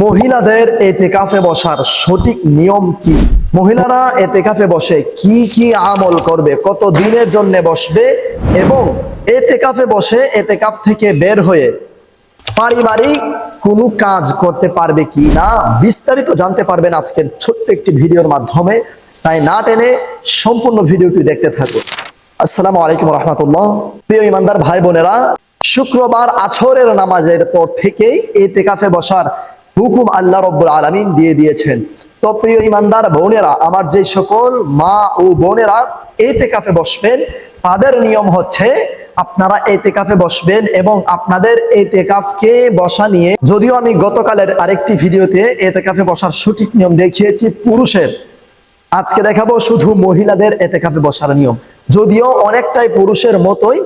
মহিলাদের এতেকাফে বসার সঠিক নিয়ম কি? মহিলারা এতেকাফে বসে কি কি আমল করবে, কত দিনের জন্য বসবে এবং এতেকাফে বসে এতেকাফ থেকে বের হয়ে পারিবারিক কোনো কাজ করতে পারবে কি না, বিস্তারিত জানতে পারবেন আজকের ছোট্ট একটি ভিডিওর মাধ্যমে। তাই না টেনে সম্পূর্ণ ভিডিওটি দেখতে থাকুন। আসসালামু আলাইকুম রহমতুল্লাহ। প্রিয় ইমানদার ভাই বোনেরা, শুক্রবার আসরের নামাজের পর থেকেই এতেকাফে বসার হুকুম আল্লাহ রাব্বুল আলামিন দিয়ে দিয়েছেন। তো প্রিয় ইমানদার বোনেরা, আমার যে সকল মা ও বোনেরা এতেকাফে বসবেন, তাদের নিয়ম হচ্ছে আপনারা এতেকাফে বসবেন এবং আপনাদের এতেকাফকে বসা নিয়ে, যদিও আমি গতকালের আরেকটি ভিডিওতে এতেকাফে বসার সঠিক নিয়ম দেখিয়েছি পুরুষের, আজকে দেখাবো শুধু মহিলাদের এতেকাফে বসার নিয়ম। যদিও অনেকটাই পুরুষের মতোই,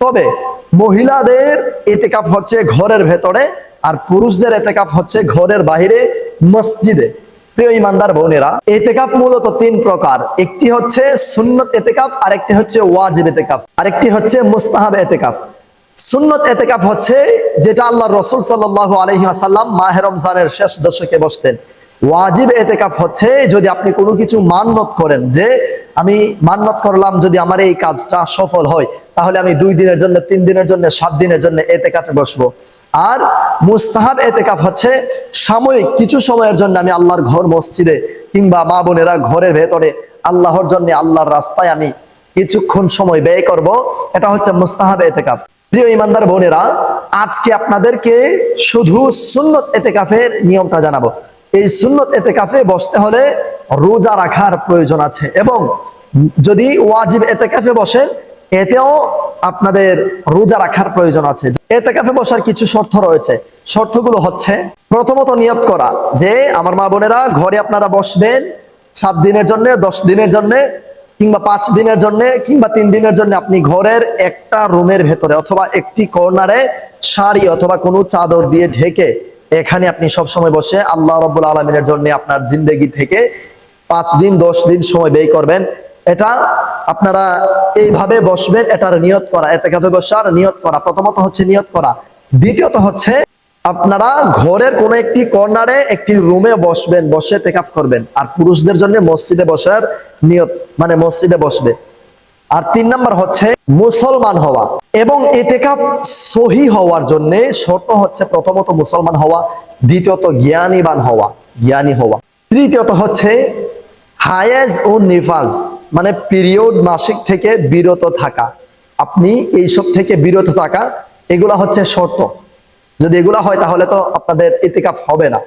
তবে মহিলাদের এতেকাফ হচ্ছে ঘরের ভেতরে আর পুরুষদের এতেকাফ হচ্ছে ঘরের বাইরে মসজিদে। প্রিয় ইমানদার বোনেরা, এতেকাফ মূলত তিন প্রকার। একটি হচ্ছে সুন্নত এতেকাফ, আরেকটি হচ্ছে ওয়াজিব এতেকাফ, আরেকটি হচ্ছে মুস্তাহাব এতেকাফ। সুন্নত এতেকাফ হচ্ছে যেটা আল্লাহ রাসূল সাল্লাল্লাহু আলাইহি ওয়াসাল্লাম মাহে রমজানের শেষ দশকে বসতেন। ওয়াজিব এতেকাফ হচ্ছে যদি আপনি কোনো কিছু মান্যত করেন, যে আমি মান্যত করলাম যদি আমার এই কাজটা সফল হয় তাহলে আমি 2 দিনের জন্য, 3 দিনের জন্য, 7 দিনের জন্য এতেকাফে বসবো। আর মুস্তাহাব এতেকাফ হচ্ছে সাময়িক কিছু সময়ের জন্য আমি আল্লাহর ঘর মসজিদে কিংবা মা বোনেরা ঘরের ভেতরে আল্লাহর জন্য, আল্লাহর রাস্তায় আমি কিছুক্ষণ সময় ব্যয় করব। এটা হচ্ছে মুস্তাহাব এতেকাফ। প্রিয় ইমানদার বোনেরা, আজকে আপনাদেরকে শুধু সুন্নত এতেকাফের নিয়মটা জানাবো। এই সুন্নত এতেকাফে বসতে হলে রোজা রাখার প্রয়োজন আছে এবং যদি ওয়াজিব এতেকাফে বসেন এতেও আপনাদের রোজা রাখার প্রয়োজন আছে। এতেকাফে বসার কিছু শর্ত রয়েছে। শর্তগুলো হচ্ছে, প্রথমত নিয়ত করা যে আমার মা বোনেরা ঘরে আপনারা বসবেন 7 দিনের জন্য, 10 দিনের জন্য কিংবা 5 দিনের জন্য কিংবা 3 দিনের জন্য। আপনি ঘরের একটা রুমের ভেতরে অথবা একটি কর্নারে শাড়ি অথবা কোনো চাদর দিয়ে ঢেকে এখানে আপনি সব সময় বসে আল্লাহ রাব্বুল আলামিনের জন্য আপনার জিন্দেগি থেকে 5 দিন 10 দিন সময় ব্যয় করবেন। এটা আপনারা এইভাবে বসবেন, এটার নিয়ত করা, এতেকাফে বসার নিয়ত করা। প্রথমত হচ্ছে নিয়ত করা। দ্বিতীয়ত হচ্ছে আপনারা ঘরের কোন একটি কর্নারে একটি রুমে বসবেন, বসে এতেকাফ করবেন। আর পুরুষদের জন্য মসজিদে বসার নিয়ত, মানে মসজিদে বসবে। আর 3 নাম্বার হচ্ছে মুসলমান হওয়া। এবং এতেকাফ সহি হওয়ার জন্য শর্ত হচ্ছে প্রথমত মুসলমান হওয়া, দ্বিতীয়ত জ্ঞানীবান হওয়া, জ্ঞানী হওয়া, তৃতীয়ত হচ্ছে হায়েজ ও নিফাজ মানে পিরিয়ড, মাসিক থেকে বিরত থাকা। আপনি এইসব থেকে বিরত থাকা, এগুলা হচ্ছে শর্ত। যদি এগুলা হয় তাহলে তো আপনাদের ইতিকাফ হবে না।